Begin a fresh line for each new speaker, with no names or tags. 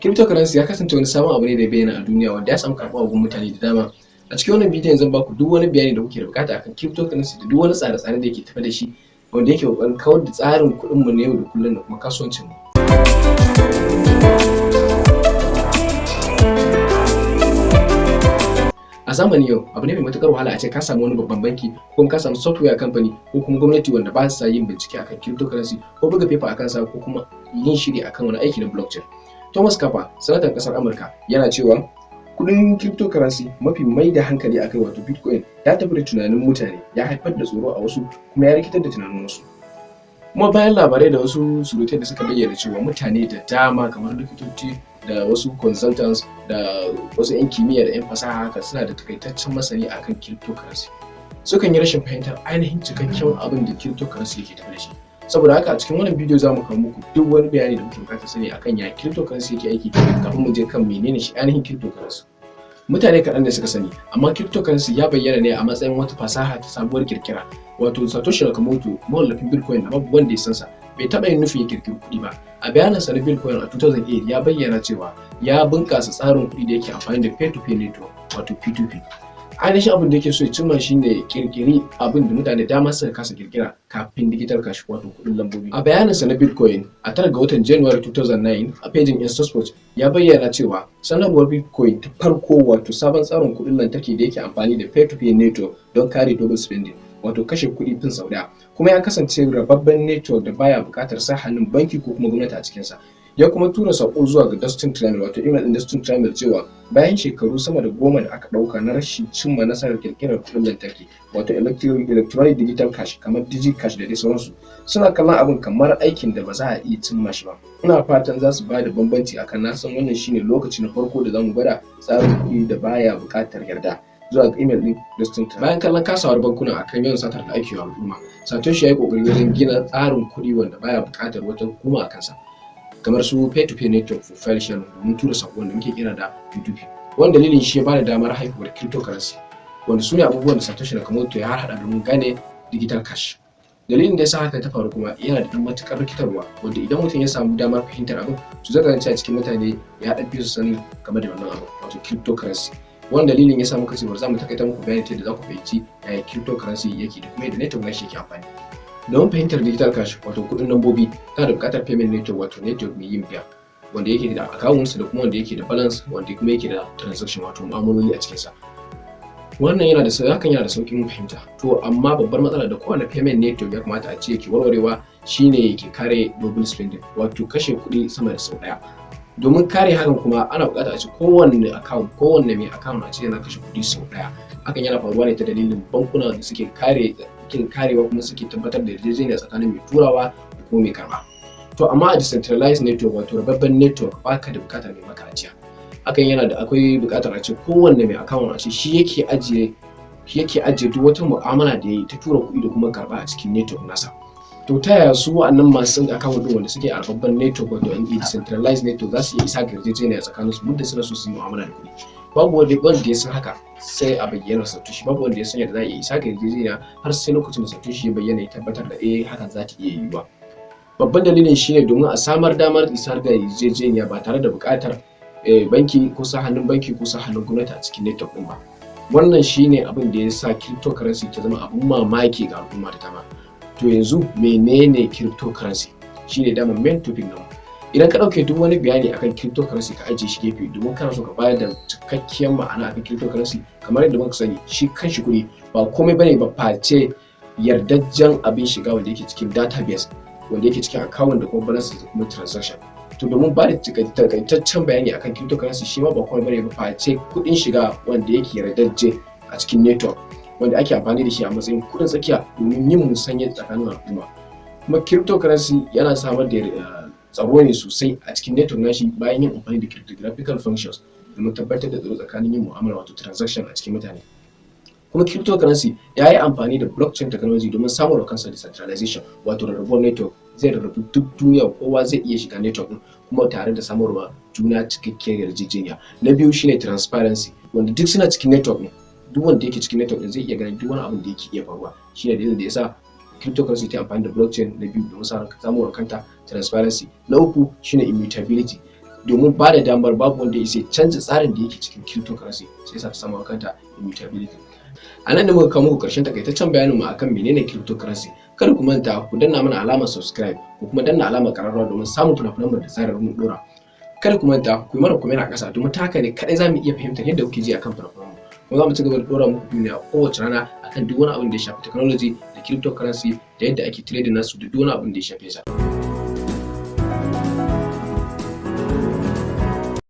Cryptocurrency ya kasance wani sabon abu ne da ya bayyana a duniya wanda ya samu karɓuwa gun mutane da dama. A cikin wannan bidiyon zan baku duk wani bayani da kuke da bukata akan cryptocurrency da duk wani tsare-tsare da yake tafe da shi wanda yake kokarin kawar da tsarin kuɗin mu na yau da kullum da kuma kasuwancin mu. A zamanin yau abu ne mai matukar wahala a ce ka samu wani babban banki ko kuma ka samu software company ko kuma gwamnati wanda ba sa yin bincike akan cryptocurrency ko buga paper akan sa ko kuma yin shiri akan wani aiki na blockchain. Thomas Kappa, sanatan kasar Amurka, yana cewa kudin cryptocurrency mafi mai da hankali akai wato Bitcoin ya tafi da tunanin mutane, ya haifar da tsoro a wasu kuma ya rikitar da tunanin wasu. Kuma bayan labarai da wasu surutai da suka bayyana cewa mutane da dama kamar likitoci da wasu consultants da wasu 'yan kimiyya da 'yan fasaha haka suna da takaitaccen masani akan cryptocurrency, sukan yi rashin fahimtar ainihin cikakken abin da cryptocurrency yake tafi da shi. Saboda haka a cikin wannan bidiyo za mu kawo muku duk wani bayani da muke bukatar sani akan ya cryptocurrency yake aiki kafin mu je kan menene shi ainihin cryptocurrency. Mutane kaɗan ne suka sani, amma cryptocurrency ya bayyana ne a matsayin wata fasaha ta sabuwar kirkira. Wato Satoshi Nakamoto, mawallafin Bitcoin da babu wanda ya san sa, bai taɓa yin nufin ya kirkiri kuɗi ba. A bayaninsa na Bitcoin a 2008 ya bayyana cewa ya bunƙasa tsarin kuɗi da yake amfani da peer-to-peer network wato P2P. Ainihin abin da yake so ya cimma shine kirkiri abin da mutane dama suka kasa kirkira kafin digital cash wato kuɗin lambobi. A bayaninsa na Bitcoin a 9 ga watan January 2009 a pejin Instasport ya bayyana cewa sanarwar Bitcoin ta farko wato sabon tsarin kuɗin lantarki da yake amfani da peer-to-peer network don kare double spending wato kashe kuɗi fin sau ɗaya, kuma ya kasance rababben network da baya buƙatar sa hannun banki ko kuma gwamnati a cikinsa. Ya kuma tura sako zuwa ga Dustin Trammell wato email din Dustin Trammell cewa bayan shekaru sama da 10 da aka dauka na rashin cimma nasarar kirkirar kudin lantarki wato electronic digital cash kamar digicash da dai sauransu, suna kallon abin kamar aikin da ba za a iya cimma shi ba. Ina fatan za su bada bambanci akan, na san wannan shine lokaci na farko da zamu gwada tsarin kuɗi da baya buƙatar yarda. Zuwa ga email din Dustin Trammell. Bayan kallon kasawar bankuna akan yawan satar da ake wa al'umma, Satoshi ya yi kokari wajen gina tsarin kuɗi wanda baya buƙatar wata hukuma a kansa, kamar su peer-to-peer network for file sharing domin tura sakon da muke kira da P2P. Wanda dalilin shi ya bada damar haihuwar cryptocurrency, wanda su ne abubuwan da Satoshi Nakamoto ya harhaɗa domin gane digital cash. Dalilin da ya sa haka ta faru kuma yana da ɗan matuƙar rikitarwa, wanda idan mutum ya samu damar fahimtar abin, su zaka ganci a cikin mutane ya ɗan fi su sani game da wannan abu wato cryptocurrency. Wannan dalilin ya sa muka ce za mu takaita muku bayani ta yadda za ku fahimci yaya cryptocurrency yake da kuma yadda network nashi yake amfani. Don fahimtar digital cash wato kuɗin lambobi, kana da buƙatar payment network wato network mai yin biya, wanda yake da accounts da kuma wanda yake da balance, wanda kuma yake da transaction wato mu'amaloli a cikinsa. Wannan yana da hakan yana da sauƙin fahimta. To amma babbar matsala da kowane payment network ya kamata a ce yake warwarewa shine yake kare double spending wato kashe kuɗi sama da sau ɗaya. Domin kare hakan kuma ana buƙatar a ce kowanne mai account a ce yana kashe kuɗi sau ɗaya. Hakan yana faruwa ne ta dalilin bankuna da suke karewa kuma suke tabbatar da yarjejeniya tsakanin mai turawa da kuma mai karɓa. To amma a decentralized network wato rababben network baka da buƙatar mai maka ajiya. Hakan yana da akwai buƙatar a ce kowanne mai account a ce shi yake ajiye duk wata mu'amala da yayi ta tura kuɗi da kuma karɓa a cikin network nasa. To ta yaya su wa'annan masu account din wanda suke a rababben network wato decentralized network za su iya isa ga yarjejeniya tsakanin su muddin suna so su yi mu'amala da kuɗi? Babu wanda ya san haka sai a bayyanar Satoshi, babu wanda ya san yadda za a iya isa ga yarjejeniya har sai lokacin da Satoshi ya bayyana ya tabbatar da hakan za ta iya yiwuwa. Babban dalilin shine domin a samar damar isar ga yarjejeniya ba tare da buƙatar banki ko sa hannun banki ko sa hannun gwamnati a cikin network din ba. Wannan shine abin da ya sa cryptocurrency ta zama abin mamaki ga al'umma da dama. To yanzu menene cryptocurrency? Shine dama main topic namu. Idan ka ɗauke duk wani bayani akan cryptocurrency ka ajiye shi gefe domin kana so ka bayar da cikakkiyar ma'ana akan cryptocurrency, kamar yadda muka sani shi kanshi kuɗi ba komai bane ba face yardajjen abin shiga wanda yake cikin database, wanda yake cikin account da kuma balance da kuma transaction. To domin ba da takaitaccen bayani akan cryptocurrency, shi ma ba komai bane ba face kuɗin shiga wanda yake yardajje a cikin network, wanda ake amfani da shi a matsayin kuɗin tsakiya domin yin musanya tsakanin al'umma. Kuma cryptocurrency yana samar da tsaro ne sosai a cikin network nashi bayan yin amfani da cryptographical functions domin tabbatar da tsaro tsakanin yin mu'amala wato transaction a cikin mutane. Kuma cryptocurrency ya yi amfani da blockchain technology domin samun kansa decentralization wato rarrabuwar network, zai rarrabu duk duniya, kowa zai iya shiga network din kuma tare da samarwa juna cikakkiyar yarjejeniya. Na biyu shine transparency, wanda duk suna cikin network ne, duk wanda yake cikin network din zai iya ganin duk wani abin da yake iya faruwa. Shine dalilin da yasa cryptocurrency ta amfani da blockchain. Na biyu domin samun kanta transparency. Na uku shine immutability, domin ba da damar babu wanda ya isa canza tsarin da yake cikin cryptocurrency, sai yasa ta samu kanta immutability. A nan da muka kawo muku ƙarshen takaitaccen bayanin mu akan menene cryptocurrency. Kada ku manta ku danna mana alamar subscribe ko kuma danna alamar ƙararrawa domin samun fina-finan mu da zarar mun dora. Kada ku manta ku yi mana comment a ƙasa domin ta haka ne kaɗai za mu iya fahimtar yadda kuke ji akan fina-finan mu. Kuma za mu ci gaba da dora muku bidiyo a kowace rana akan duk wani abin da ya shafi technology da cryptocurrency da yadda ake trading nasu da duk wani abin da ya shafe sa.